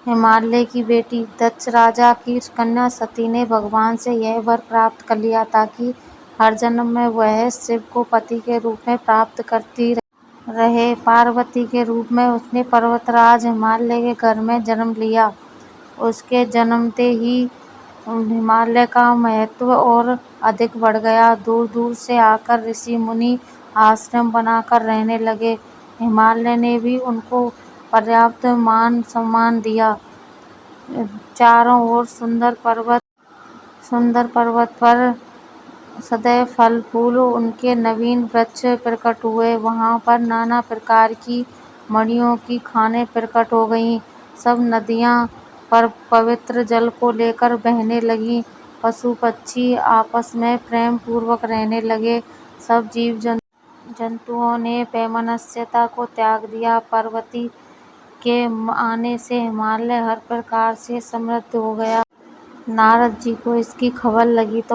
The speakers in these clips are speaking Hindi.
हिमालय की बेटी दक्ष राजा की कन्या सती ने भगवान से यह वर प्राप्त कर लिया था कि हर जन्म में वह शिव को पति के रूप में प्राप्त करती रहे। पार्वती के रूप में उसने पर्वतराज हिमालय के घर में जन्म लिया। उसके जन्मते ही हिमालय का महत्व और अधिक बढ़ गया। दूर दूर से आकर ऋषि मुनि आश्रम बनाकर रहने लगे। हिमालय ने भी उनको पर्याप्त मान सम्मान दिया। चारों ओर सुंदर पर्वत पर सदैव फल फूल उनके नवीन वृक्ष प्रकट हुए। वहां पर नाना प्रकार की मणियों की खानें प्रकट हो गईं। सब नदियां पर पवित्र जल को लेकर बहने लगीं। पशु पक्षी आपस में प्रेम पूर्वक रहने लगे। सब जीव जंतुओं ने वैमनस्यता को त्याग दिया। पार्वती के आने से हिमालय हर प्रकार से समृद्ध हो गया। नारद जी को इसकी खबर लगी तो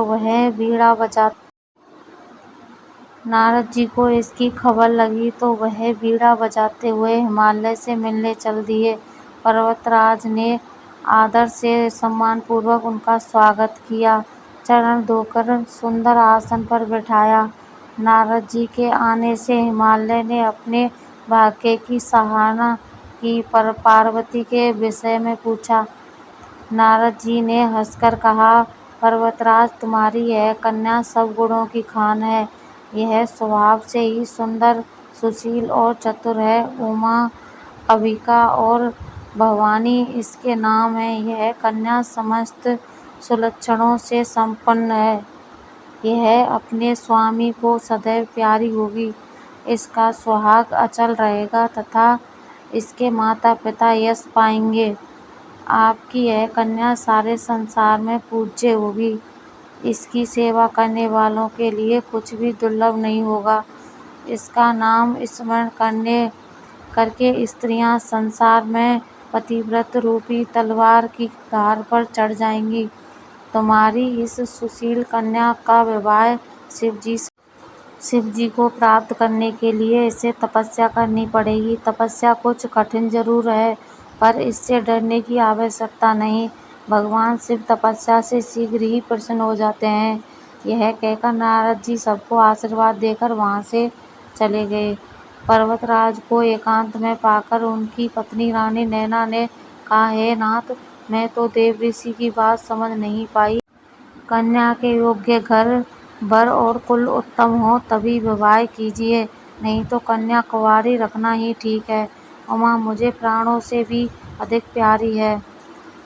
वह बीड़ा बजाते हुए हिमालय से मिलने चल दिए। पर्वतराज ने आदर से सम्मानपूर्वक उनका स्वागत किया, चरण धोकर सुंदर आसन पर बिठाया। नारद जी के आने से हिमालय ने अपने भाग्य की सराहना की। पार्वती के विषय में पूछा। नारद जी ने हंसकर कहा, पर्वतराज, तुम्हारी यह कन्या सब गुणों की खान है। यह स्वभाव से ही सुंदर, सुशील और चतुर है। उमा, अंबिका और भवानी इसके नाम हैं। यह कन्या समस्त सुलक्षणों से संपन्न है। यह अपने स्वामी को सदैव प्यारी होगी। इसका सुहाग अचल रहेगा तथा इसके माता पिता यश पाएंगे। आपकी यह कन्या सारे संसार में पूज्य होगी। इसकी सेवा करने वालों के लिए कुछ भी दुर्लभ नहीं होगा। इसका नाम स्मरण करके स्त्रियां संसार में पतिव्रत रूपी तलवार की धार पर चढ़ जाएंगी। तुम्हारी इस सुशील कन्या का विवाह शिव जी को प्राप्त करने के लिए इसे तपस्या करनी पड़ेगी। तपस्या कुछ कठिन जरूर है, पर इससे डरने की आवश्यकता नहीं। भगवान शिव तपस्या से शीघ्र ही प्रसन्न हो जाते हैं। यह कहकर नारद जी सबको आशीर्वाद देकर वहां से चले गए। पर्वतराज को एकांत में पाकर उनकी पत्नी रानी नैना ने कहा, हे नाथ, मैं तो देव ऋषि की बात समझ नहीं पाई। कन्या के योग्य घर वर और कुल उत्तम हो तभी विवाह कीजिए, नहीं तो कन्या कुंवारी रखना ही ठीक है। उमा मुझे प्राणों से भी अधिक प्यारी है।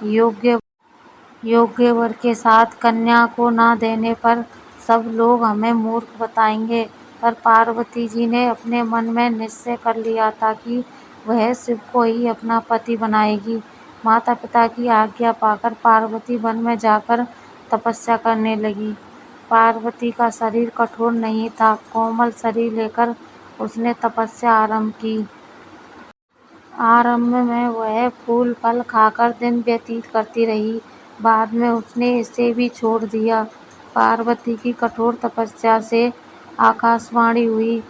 योग्य वर के साथ कन्या को न देने पर सब लोग हमें मूर्ख बताएंगे। पर पार्वती जी ने अपने मन में निश्चय कर लिया था कि वह शिव को ही अपना पति बनाएगी। माता पिता की आज्ञा पाकर पार्वती वन में जाकर तपस्या करने लगी। पार्वती का शरीर कठोर नहीं था। कोमल शरीर लेकर उसने तपस्या आरंभ की। आरंभ में वह फूल फल खाकर दिन व्यतीत करती रही। बाद में उसने इसे भी छोड़ दिया। पार्वती की कठोर तपस्या से आकाशवाणी हुई,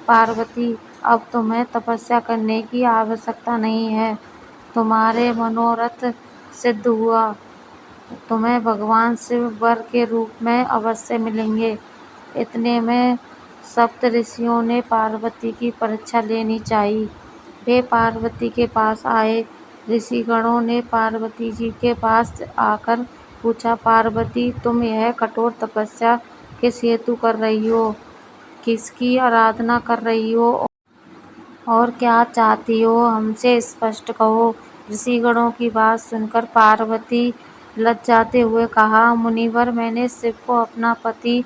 पार्वती, अब तुम्हें तपस्या करने की आवश्यकता नहीं है। तुम्हारे मनोरथ सिद्ध हुआ। तुम्हें भगवान शिव वर के रूप में अवश्य मिलेंगे। इतने में सप्त ऋषियों ने पार्वती की परीक्षा लेनी चाहिए। वे पार्वती के पास आए। ऋषिगणों ने पार्वती जी के पास आकर पूछा, पार्वती, तुम यह कठोर तपस्या किस हेतु कर रही हो? किसकी आराधना कर रही हो और क्या चाहती हो? हमसे स्पष्ट कहो। ऋषिगणों की बात सुनकर पार्वती लजाते हुए कहा, मुनिवर, मैंने शिव को अपना पति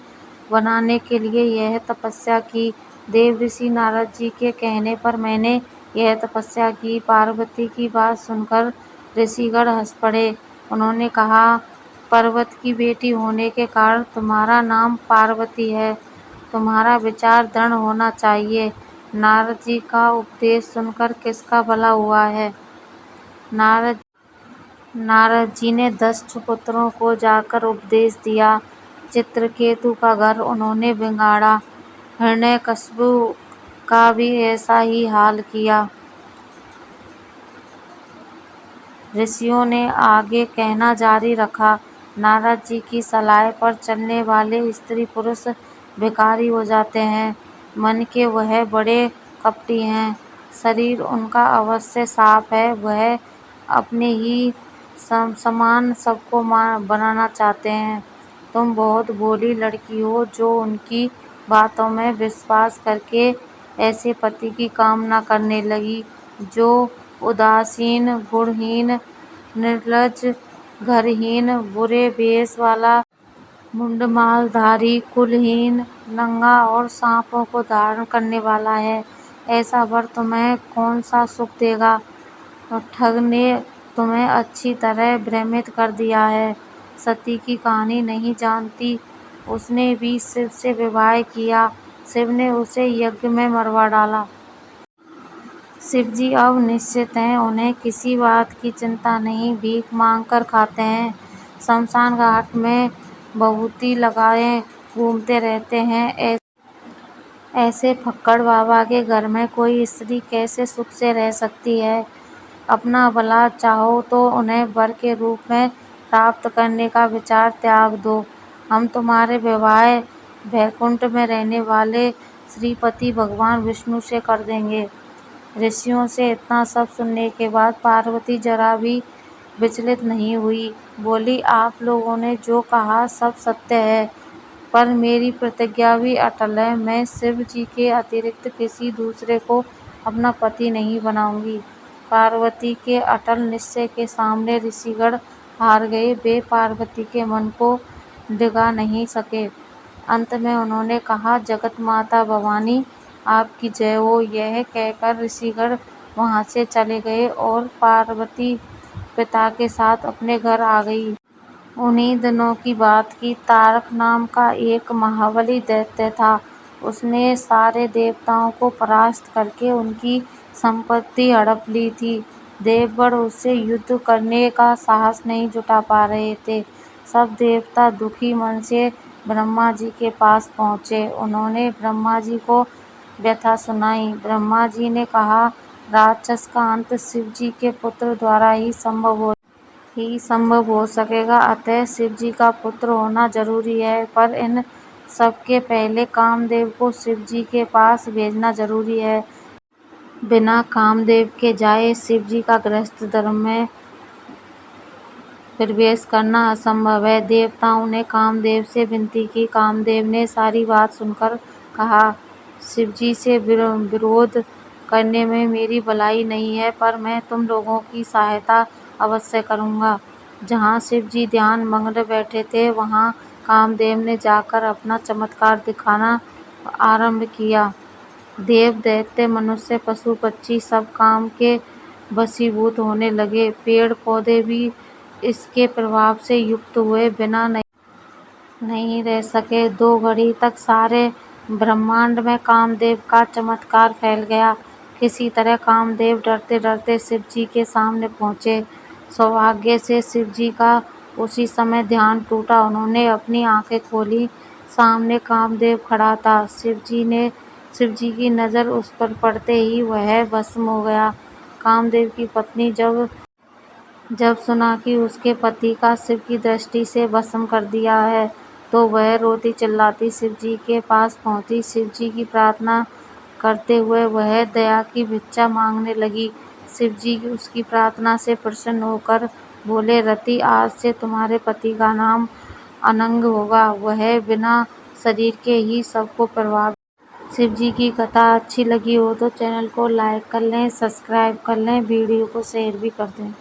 बनाने के लिए यह तपस्या की। देव ऋषि नारद जी के कहने पर मैंने यह तपस्या की। पार्वती की बात सुनकर ऋषिगण हंस पड़े। उन्होंने कहा, पर्वत की बेटी होने के कारण तुम्हारा नाम पार्वती है। तुम्हारा विचार दृढ़ होना चाहिए। नारद जी का उपदेश सुनकर किसका भला हुआ है? नारद जी ने 10 पुत्रों को जाकर उपदेश दिया। चित्रकेतु का घर उन्होंने बिगाड़ा। हिरण्यकशिपु का भी ऐसा ही हाल किया। ऋषियों ने आगे कहना जारी रखा, नारद जी की सलाह पर चलने वाले स्त्री पुरुष भिखारी हो जाते हैं। मन के वह बड़े कपटी हैं, शरीर उनका अवश्य साफ है। वह अपने ही समान सबको बनाना चाहते हैं। तुम बहुत भोली लड़की हो जो उनकी बातों में विश्वास करके ऐसे पति की कामना करने लगी जो उदासीन, गुणहीन, निर्लज्ज, घरहीन, बुरे भेष वाला, मुंडमालधारी, कुलहीन, नंगा और सांपों को धारण करने वाला है। ऐसा वर तुम्हें कौन सा सुख देगा? ठग ने तुम्हें अच्छी तरह भ्रमित कर दिया है। सती की कहानी नहीं जानती, उसने भी शिव से विवाह किया, शिव ने उसे यज्ञ में मरवा डाला। शिवजी अब निश्चित हैं, उन्हें किसी बात की चिंता नहीं, भीख मांग कर खाते हैं, शमशान घाट में भभूति लगाए घूमते रहते हैं। ऐसे फक्कड़ बाबा के घर में कोई स्त्री कैसे सुख से रह सकती है? अपना भला चाहो तो उन्हें वर के रूप में प्राप्त करने का विचार त्याग दो। हम तुम्हारे विवाह वैकुंठ में रहने वाले श्रीपति भगवान विष्णु से कर देंगे। ऋषियों से इतना सब सुनने के बाद पार्वती जरा भी विचलित नहीं हुई। बोली, आप लोगों ने जो कहा सब सत्य है, पर मेरी प्रतिज्ञा भी अटल है। मैं शिव जी के अतिरिक्त किसी दूसरे को अपना पति नहीं बनाऊंगी। पार्वती के अटल निश्चय के सामने ऋषिगण हार गए। वे पार्वती के मन को डिगा नहीं सके। अंत में उन्होंने कहा, जगत माता भवानी आपकी जय हो। यह कहकर ऋषिगण वहां से चले गए और पार्वती पिता के साथ अपने घर आ गई। उन्हीं दिनों की बात की, तारक नाम का एक महाबली दैत्य था। उसने सारे देवताओं को परास्त करके उनकी संपत्ति हड़प ली थी। देवगण उससे युद्ध करने का साहस नहीं जुटा पा रहे थे। सब देवता दुखी मन से ब्रह्मा जी के पास पहुँचे। उन्होंने ब्रह्मा जी को व्यथा सुनाई। ब्रह्मा जी ने कहा, राक्षस का अंत शिव जी के पुत्र द्वारा ही संभव हो सकेगा, अतः शिव जी का पुत्र होना जरूरी है। पर इन सबके पहले कामदेव को शिव जी के पास भेजना जरूरी है। बिना कामदेव के जाए शिव जी का गृहस्थ धर्म में प्रवेश करना असंभव है। देवताओं ने कामदेव से विनती की। कामदेव ने सारी बात सुनकर कहा, शिवजी से विरोध करने में मेरी भलाई नहीं है, पर मैं तुम लोगों की सहायता अवश्य करूंगा। जहाँ शिवजी ध्यान मग्न बैठे थे, वहाँ कामदेव ने जाकर अपना चमत्कार दिखाना आरंभ किया। देव, दैत्य, मनुष्य, पशु पक्षी सब काम के वशीभूत होने लगे। पेड़ पौधे भी इसके प्रभाव से युक्त हुए बिना नहीं रह सके। 2 घड़ी तक सारे ब्रह्मांड में कामदेव का चमत्कार फैल गया। किसी तरह कामदेव डरते डरते शिव जी के सामने पहुँचे। सौभाग्य से शिव जी का उसी समय ध्यान टूटा। उन्होंने अपनी आंखें खोली, सामने कामदेव खड़ा था। शिव जी की नज़र उस पर पड़ते ही वह भस्म हो गया। कामदेव की पत्नी जब सुना कि उसके पति का शिव की दृष्टि से भस्म कर दिया है, तो वह रोती चिल्लाती शिव जी के पास पहुंची। शिव जी की प्रार्थना करते हुए वह दया की भिक्षा मांगने लगी। शिव जी उसकी प्रार्थना से प्रसन्न होकर बोले, रति, आज से तुम्हारे पति का नाम अनंग होगा। वह बिना शरीर के ही सबको प्रभावित। शिव जी की कथा अच्छी लगी हो तो चैनल को लाइक कर लें, सब्सक्राइब कर लें, वीडियो को शेयर भी कर दें।